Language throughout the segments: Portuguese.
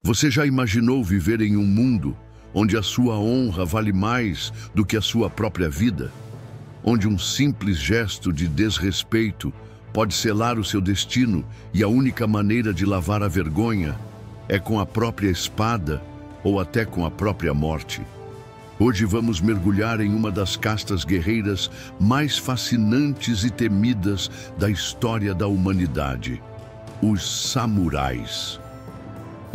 Você já imaginou viver em um mundo onde a sua honra vale mais do que a sua própria vida? Onde um simples gesto de desrespeito pode selar o seu destino e a única maneira de lavar a vergonha é com a própria espada ou até com a própria morte? Hoje vamos mergulhar em uma das castas guerreiras mais fascinantes e temidas da história da humanidade: os samurais.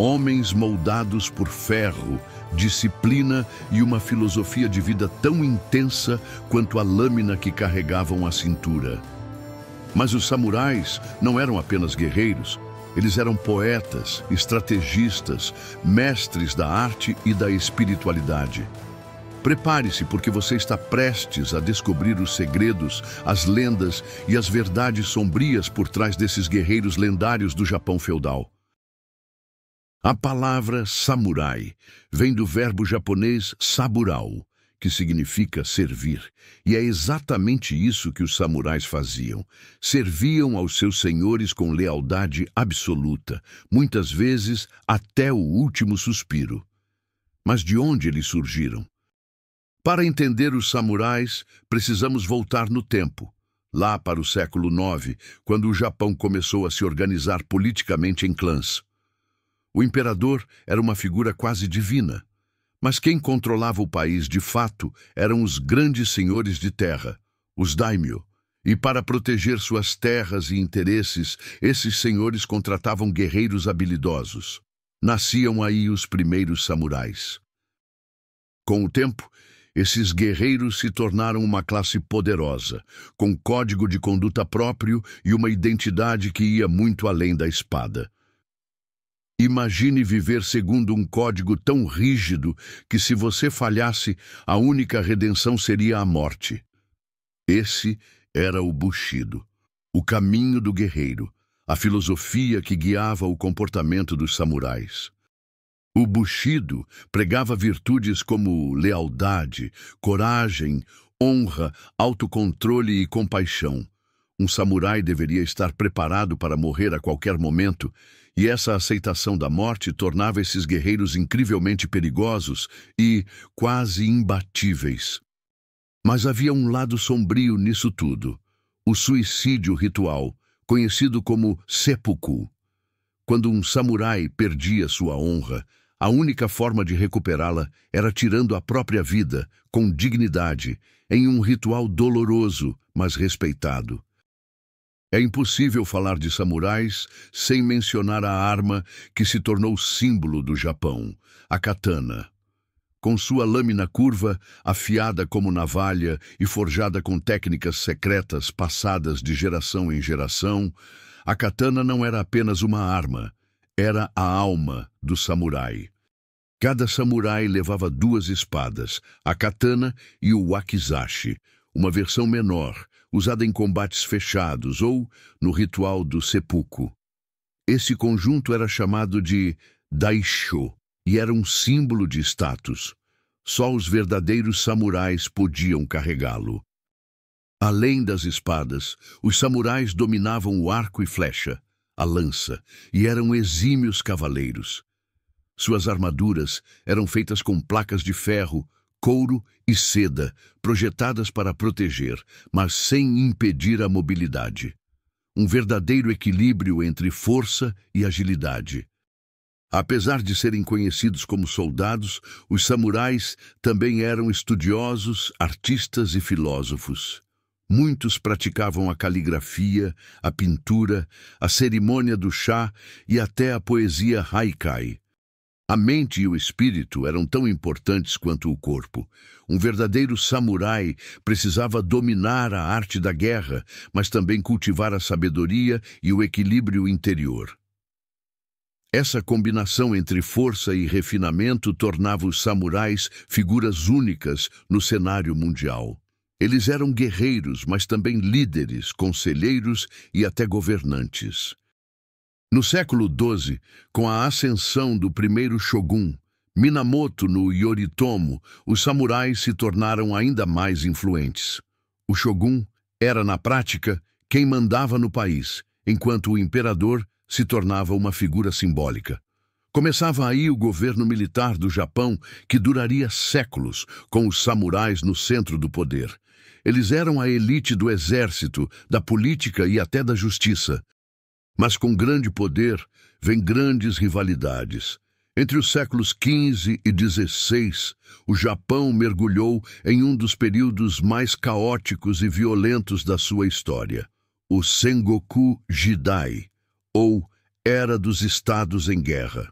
Homens moldados por ferro, disciplina e uma filosofia de vida tão intensa quanto a lâmina que carregavam à cintura. Mas os samurais não eram apenas guerreiros, eles eram poetas, estrategistas, mestres da arte e da espiritualidade. Prepare-se, porque você está prestes a descobrir os segredos, as lendas e as verdades sombrias por trás desses guerreiros lendários do Japão feudal. A palavra samurai vem do verbo japonês saburao, que significa servir, e é exatamente isso que os samurais faziam. Serviam aos seus senhores com lealdade absoluta, muitas vezes até o último suspiro. Mas de onde eles surgiram? Para entender os samurais, precisamos voltar no tempo, lá para o século IX, quando o Japão começou a se organizar politicamente em clãs. O imperador era uma figura quase divina, mas quem controlava o país de fato eram os grandes senhores de terra, os daimyo, e para proteger suas terras e interesses, esses senhores contratavam guerreiros habilidosos. Nasciam aí os primeiros samurais. Com o tempo, esses guerreiros se tornaram uma classe poderosa, com código de conduta próprio e uma identidade que ia muito além da espada. Imagine viver segundo um código tão rígido que, se você falhasse, a única redenção seria a morte. Esse era o Bushido, o caminho do guerreiro, a filosofia que guiava o comportamento dos samurais. O Bushido pregava virtudes como lealdade, coragem, honra, autocontrole e compaixão. Um samurai deveria estar preparado para morrer a qualquer momento, e essa aceitação da morte tornava esses guerreiros incrivelmente perigosos e quase imbatíveis. Mas havia um lado sombrio nisso tudo: o suicídio ritual, conhecido como seppuku. Quando um samurai perdia sua honra, a única forma de recuperá-la era tirando a própria vida, com dignidade, em um ritual doloroso, mas respeitado. É impossível falar de samurais sem mencionar a arma que se tornou símbolo do Japão, a katana. Com sua lâmina curva, afiada como navalha e forjada com técnicas secretas passadas de geração em geração, a katana não era apenas uma arma, era a alma do samurai. Cada samurai levava duas espadas, a katana e o wakizashi, uma versão menor, usada em combates fechados ou no ritual do seppuku. Esse conjunto era chamado de daisho e era um símbolo de status. Só os verdadeiros samurais podiam carregá-lo. Além das espadas, os samurais dominavam o arco e flecha, a lança, e eram exímios cavaleiros. Suas armaduras eram feitas com placas de ferro, couro e seda, projetadas para proteger, mas sem impedir a mobilidade. Um verdadeiro equilíbrio entre força e agilidade. Apesar de serem conhecidos como soldados, os samurais também eram estudiosos, artistas e filósofos. Muitos praticavam a caligrafia, a pintura, a cerimônia do chá e até a poesia haikai. A mente e o espírito eram tão importantes quanto o corpo. Um verdadeiro samurai precisava dominar a arte da guerra, mas também cultivar a sabedoria e o equilíbrio interior. Essa combinação entre força e refinamento tornava os samurais figuras únicas no cenário mundial. Eles eram guerreiros, mas também líderes, conselheiros e até governantes. No século XII, com a ascensão do primeiro shogun, Minamoto no Yoritomo, os samurais se tornaram ainda mais influentes. O shogun era, na prática, quem mandava no país, enquanto o imperador se tornava uma figura simbólica. Começava aí o governo militar do Japão, que duraria séculos, com os samurais no centro do poder. Eles eram a elite do exército, da política e até da justiça. Mas com grande poder, vem grandes rivalidades. Entre os séculos XV e XVI, o Japão mergulhou em um dos períodos mais caóticos e violentos da sua história, o Sengoku Jidai, ou Era dos Estados em Guerra.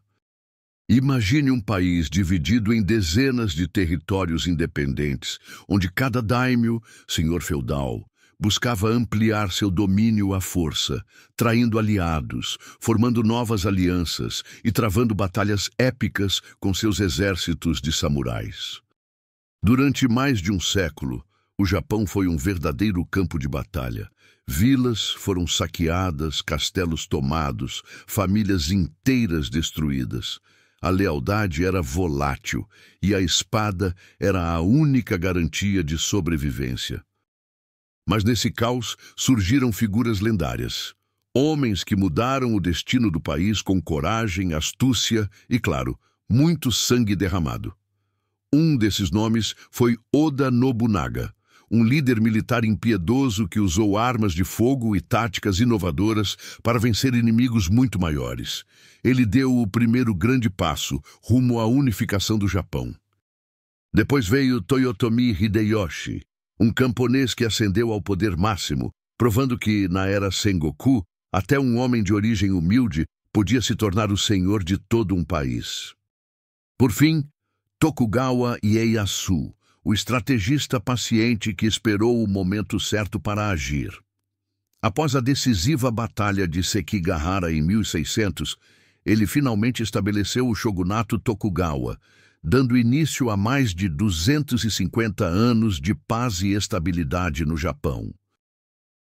Imagine um país dividido em dezenas de territórios independentes, onde cada daimyo, senhor feudal, buscava ampliar seu domínio à força, traindo aliados, formando novas alianças e travando batalhas épicas com seus exércitos de samurais. Durante mais de um século, o Japão foi um verdadeiro campo de batalha. Vilas foram saqueadas, castelos tomados, famílias inteiras destruídas. A lealdade era volátil e a espada era a única garantia de sobrevivência. Mas nesse caos surgiram figuras lendárias. Homens que mudaram o destino do país com coragem, astúcia e, claro, muito sangue derramado. Um desses nomes foi Oda Nobunaga, um líder militar impiedoso que usou armas de fogo e táticas inovadoras para vencer inimigos muito maiores. Ele deu o primeiro grande passo rumo à unificação do Japão. Depois veio Toyotomi Hideyoshi, um camponês que ascendeu ao poder máximo, provando que, na era Sengoku, até um homem de origem humilde podia se tornar o senhor de todo um país. Por fim, Tokugawa Ieyasu, o estrategista paciente que esperou o momento certo para agir. Após a decisiva batalha de Sekigahara em 1600, ele finalmente estabeleceu o shogunato Tokugawa, dando início a mais de 250 anos de paz e estabilidade no Japão.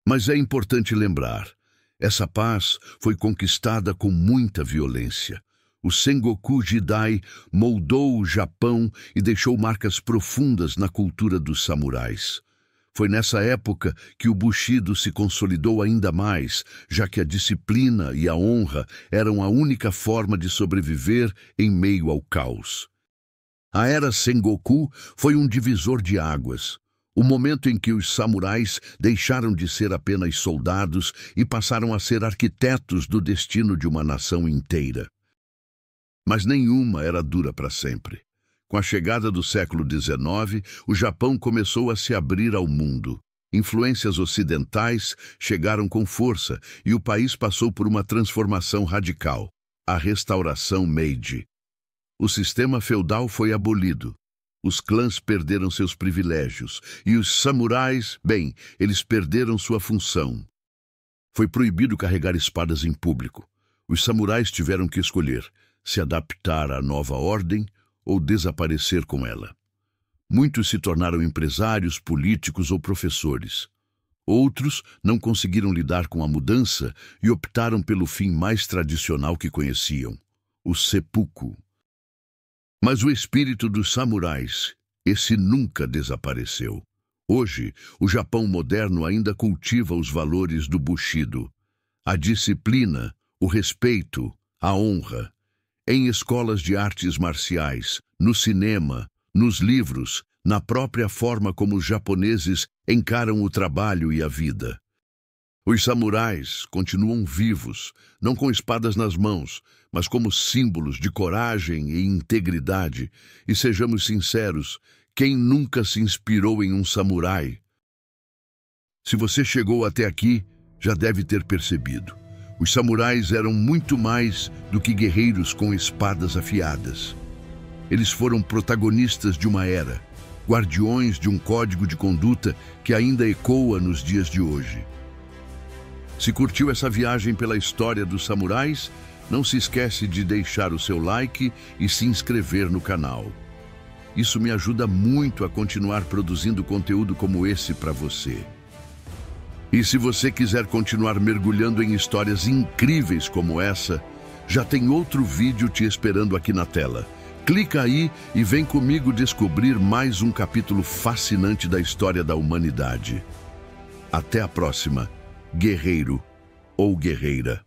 Mas é importante lembrar, essa paz foi conquistada com muita violência. O Sengoku Jidai moldou o Japão e deixou marcas profundas na cultura dos samurais. Foi nessa época que o Bushido se consolidou ainda mais, já que a disciplina e a honra eram a única forma de sobreviver em meio ao caos. A era Sengoku foi um divisor de águas, o momento em que os samurais deixaram de ser apenas soldados e passaram a ser arquitetos do destino de uma nação inteira. Mas nenhuma era dura para sempre. Com a chegada do século XIX, o Japão começou a se abrir ao mundo. Influências ocidentais chegaram com força e o país passou por uma transformação radical, a restauração Meiji. O sistema feudal foi abolido. Os clãs perderam seus privilégios e os samurais, bem, eles perderam sua função. Foi proibido carregar espadas em público. Os samurais tiveram que escolher se adaptar à nova ordem ou desaparecer com ela. Muitos se tornaram empresários, políticos ou professores. Outros não conseguiram lidar com a mudança e optaram pelo fim mais tradicional que conheciam, o seppuku. Mas o espírito dos samurais, esse nunca desapareceu. Hoje, o Japão moderno ainda cultiva os valores do Bushido, a disciplina, o respeito, a honra. Em escolas de artes marciais, no cinema, nos livros, na própria forma como os japoneses encaram o trabalho e a vida. Os samurais continuam vivos, não com espadas nas mãos, mas como símbolos de coragem e integridade. E sejamos sinceros, quem nunca se inspirou em um samurai? Se você chegou até aqui, já deve ter percebido. Os samurais eram muito mais do que guerreiros com espadas afiadas. Eles foram protagonistas de uma era, guardiões de um código de conduta que ainda ecoa nos dias de hoje. Se curtiu essa viagem pela história dos samurais, não se esquece de deixar o seu like e se inscrever no canal. Isso me ajuda muito a continuar produzindo conteúdo como esse para você. E se você quiser continuar mergulhando em histórias incríveis como essa, já tem outro vídeo te esperando aqui na tela. Clica aí e vem comigo descobrir mais um capítulo fascinante da história da humanidade. Até a próxima, guerreiro ou guerreira.